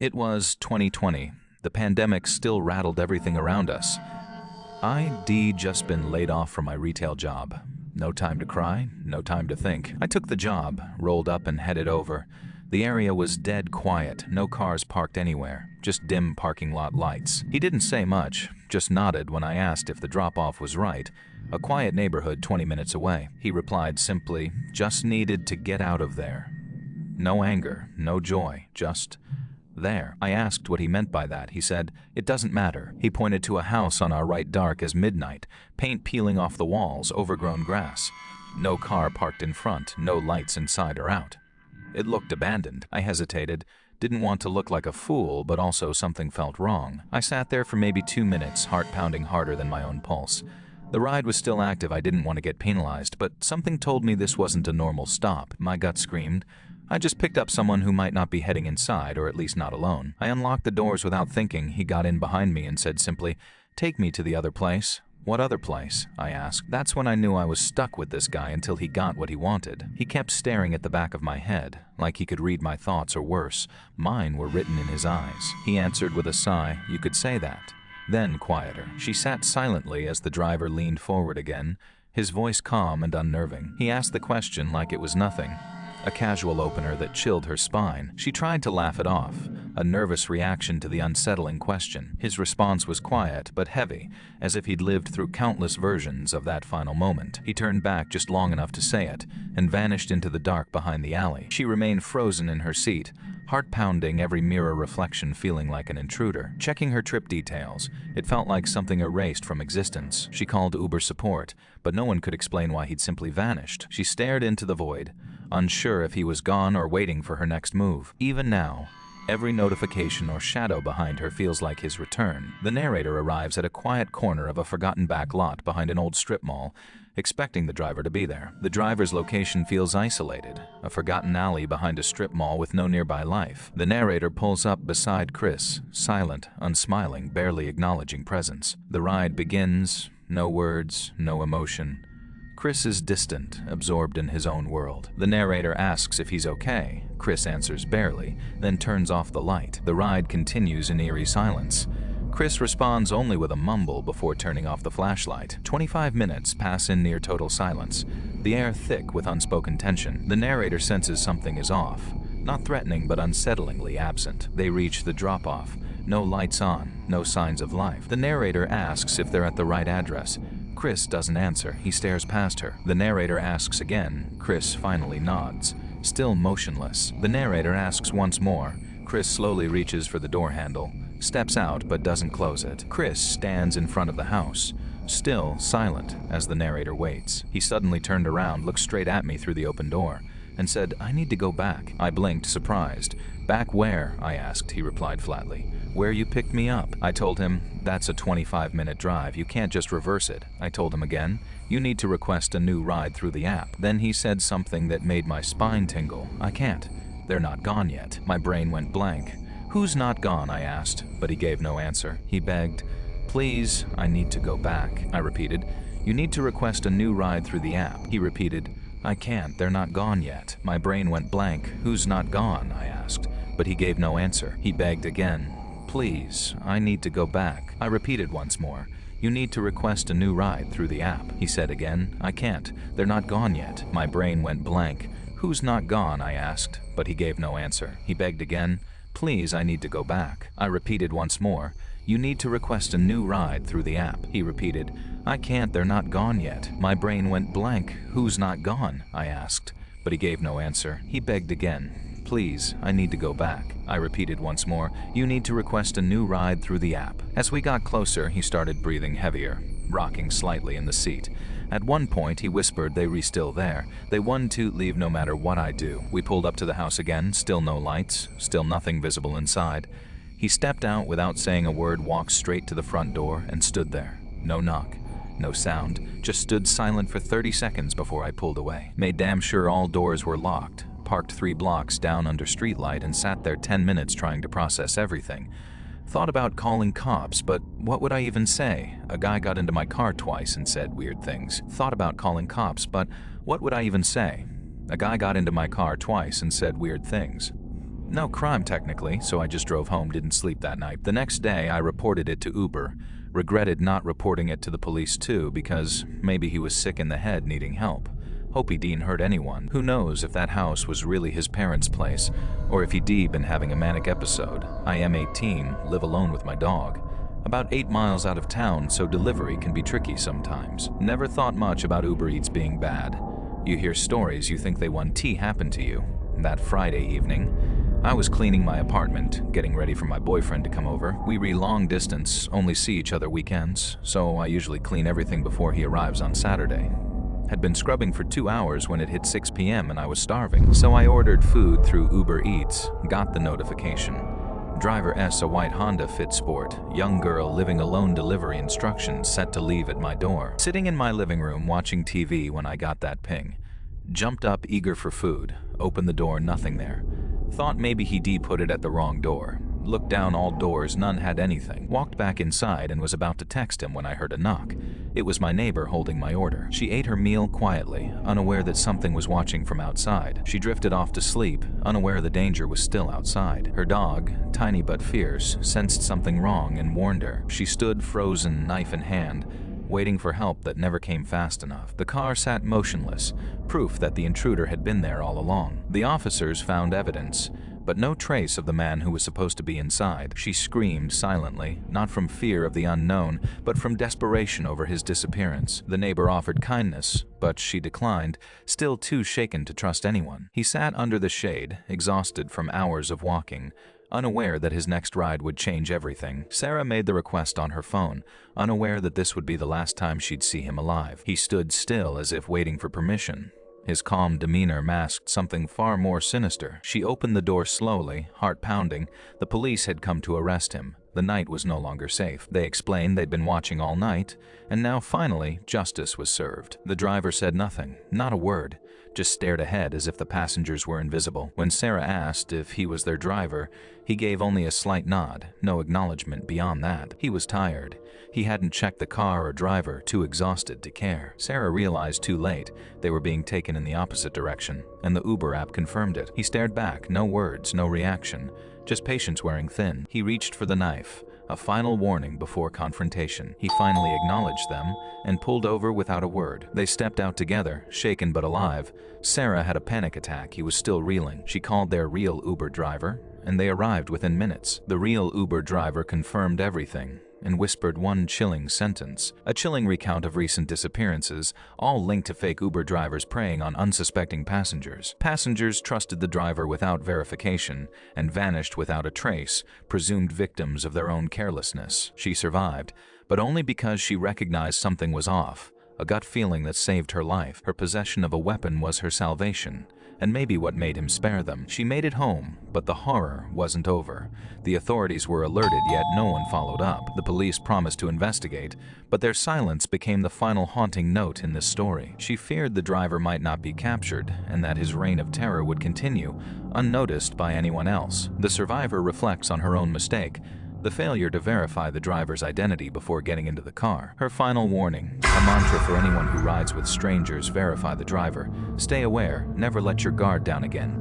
It was 2020. The pandemic still rattled everything around us. I'd just been laid off from my retail job. No time to cry, no time to think. I took the job, rolled up and headed over. The area was dead quiet, no cars parked anywhere, just dim parking lot lights. He didn't say much, just nodded when I asked if the drop-off was right. A quiet neighborhood 20 minutes away. He replied simply, just needed to get out of there. No anger, no joy, just there. I asked what he meant by that. He said, it doesn't matter. He pointed to a house on our right, dark as midnight, paint peeling off the walls, overgrown grass. No car parked in front, no lights inside or out. It looked abandoned. I hesitated, didn't want to look like a fool, but also something felt wrong. I sat there for maybe 2 minutes, heart pounding harder than my own pulse. The ride was still active. I didn't want to get penalized, but something told me this wasn't a normal stop. My gut screamed, I just picked up someone who might not be heading inside, or at least not alone. I unlocked the doors without thinking. He got in behind me and said simply, take me to the other place. What other place? I asked. That's when I knew I was stuck with this guy until he got what he wanted. He kept staring at the back of my head, like he could read my thoughts, or worse, mine were written in his eyes. He answered with a sigh, you could say that. Then quieter. She sat silently as the driver leaned forward again, his voice calm and unnerving. He asked the question like it was nothing. A casual opener that chilled her spine. She tried to laugh it off, a nervous reaction to the unsettling question. His response was quiet but heavy, as if he'd lived through countless versions of that final moment. He turned back just long enough to say it, and vanished into the dark behind the alley. She remained frozen in her seat, heart pounding, every mirror reflection feeling like an intruder. Checking her trip details, it felt like something erased from existence. She called Uber support, but no one could explain why he'd simply vanished. She stared into the void, unsure if he was gone or waiting for her next move. Even now, every notification or shadow behind her feels like his return. The narrator arrives at a quiet corner of a forgotten back lot behind an old strip mall, expecting the driver to be there. The driver's location feels isolated, a forgotten alley behind a strip mall with no nearby life. The narrator pulls up beside Chris, silent, unsmiling, barely acknowledging presence. The ride begins, no words, no emotion. Chris is distant, absorbed in his own world. The narrator asks if he's okay. Chris answers barely, then turns off the light. The ride continues in eerie silence. Chris responds only with a mumble before turning off the flashlight. 25 minutes pass in near total silence, the air thick with unspoken tension. The narrator senses something is off, not threatening but unsettlingly absent. They reach the drop-off. No lights on, no signs of life. The narrator asks if they're at the right address. Chris doesn't answer. He stares past her. The narrator asks again. Chris finally nods, still motionless. The narrator asks once more. Chris slowly reaches for the door handle, steps out but doesn't close it. Chris stands in front of the house, still silent as the narrator waits. He suddenly turned around, looked straight at me through the open door, and said, I need to go back. I blinked, surprised. Back where? I asked. He replied flatly. Where you picked me up. I told him, that's a 25-minute drive. You can't just reverse it. I told him again, you need to request a new ride through the app. Then he said something that made my spine tingle. I can't. They're not gone yet. My brain went blank. Who's not gone? I asked, but he gave no answer. He begged, please, I need to go back. I repeated, you need to request a new ride through the app. He repeated, I can't. They're not gone yet. My brain went blank. Who's not gone? I asked, but he gave no answer. He begged again. Please, I need to go back. I repeated once more. You need to request a new ride through the app. He said again, I can't. They're not gone yet. My brain went blank. Who's not gone? I asked, but he gave no answer. He begged again. Please, I need to go back. I repeated once more. You need to request a new ride through the app. He repeated, I can't. They're not gone yet. My brain went blank. Who's not gone? I asked, but he gave no answer. He begged again. Please, I need to go back. I repeated once more, you need to request a new ride through the app. As we got closer, he started breathing heavier, rocking slightly in the seat. At one point, he whispered they were still there. They wouldn't to leave no matter what I do. We pulled up to the house again, still no lights, still nothing visible inside. He stepped out without saying a word, walked straight to the front door, and stood there. No knock, no sound, just stood silent for 30 seconds before I pulled away. Made damn sure all doors were locked. Parked 3 blocks down under streetlight and sat there 10 minutes trying to process everything. Thought about calling cops, but what would I even say? A guy got into my car twice and said weird things. Thought about calling cops, but what would I even say? A guy got into my car twice and said weird things. No crime technically, so I just drove home, didn't sleep that night. The next day, I reported it to Uber. Regretted not reporting it to the police too, because maybe he was sick in the head needing help. Hope he didn't hurt anyone. Who knows if that house was really his parents' place, or if he'd been having a manic episode. I am 18, live alone with my dog. About 8 miles out of town, so delivery can be tricky sometimes. Never thought much about Uber Eats being bad. You hear stories, you think they want tea happen to you. That Friday evening, I was cleaning my apartment, getting ready for my boyfriend to come over. We re long distance, only see each other weekends, so I usually clean everything before he arrives on Saturday. Had been scrubbing for 2 hours when it hit 6 p.m. and I was starving, so I ordered food through Uber Eats, got the notification. Driver S, a white Honda Fit Sport, young girl living alone, delivery instructions set to leave at my door. Sitting in my living room watching TV when I got that ping. Jumped up eager for food, opened the door, nothing there. Thought maybe he put it at the wrong door. Looked down all doors, none had anything. Walked back inside and was about to text him when I heard a knock. It was my neighbor holding my order. She ate her meal quietly, unaware that something was watching from outside. She drifted off to sleep, unaware the danger was still outside. Her dog, tiny but fierce, sensed something wrong and warned her. She stood frozen, knife in hand, waiting for help that never came fast enough. The car sat motionless, proof that the intruder had been there all along. The officers found evidence, but no trace of the man who was supposed to be inside. She screamed silently, not from fear of the unknown, but from desperation over his disappearance. The neighbor offered kindness, but she declined, still too shaken to trust anyone. He sat under the shade, exhausted from hours of walking, unaware that his next ride would change everything. Sarah made the request on her phone, unaware that this would be the last time she'd see him alive. He stood still as if waiting for permission. His calm demeanor masked something far more sinister. She opened the door slowly, heart pounding. The police had come to arrest him. The night was no longer safe. They explained they'd been watching all night, and now finally justice was served. The driver said nothing, not a word, just stared ahead as if the passengers were invisible. When Sarah asked if he was their driver, he gave only a slight nod, no acknowledgement beyond that. He was tired. He hadn't checked the car or driver, too exhausted to care. Sarah realized too late they were being taken in the opposite direction, and the Uber app confirmed it. He stared back, no words, no reaction, just patience wearing thin. He reached for the knife, a final warning before confrontation. He finally acknowledged them and pulled over without a word. They stepped out together, shaken but alive. Sarah had a panic attack. He was still reeling. She called their real Uber driver, and they arrived within minutes. The real Uber driver confirmed everything and whispered one chilling sentence, a chilling recount of recent disappearances, all linked to fake Uber drivers preying on unsuspecting passengers. Passengers trusted the driver without verification and vanished without a trace, presumed victims of their own carelessness. She survived, but only because she recognized something was off, a gut feeling that saved her life. Her possession of a weapon was her salvation, and maybe what made him spare them. She made it home, but the horror wasn't over. The authorities were alerted, yet no one followed up. The police promised to investigate, but their silence became the final haunting note in this story. She feared the driver might not be captured, and that his reign of terror would continue, unnoticed by anyone else. The survivor reflects on her own mistake, the failure to verify the driver's identity before getting into the car. Her final warning, a mantra for anyone who rides with strangers: verify the driver. Stay aware, never let your guard down again.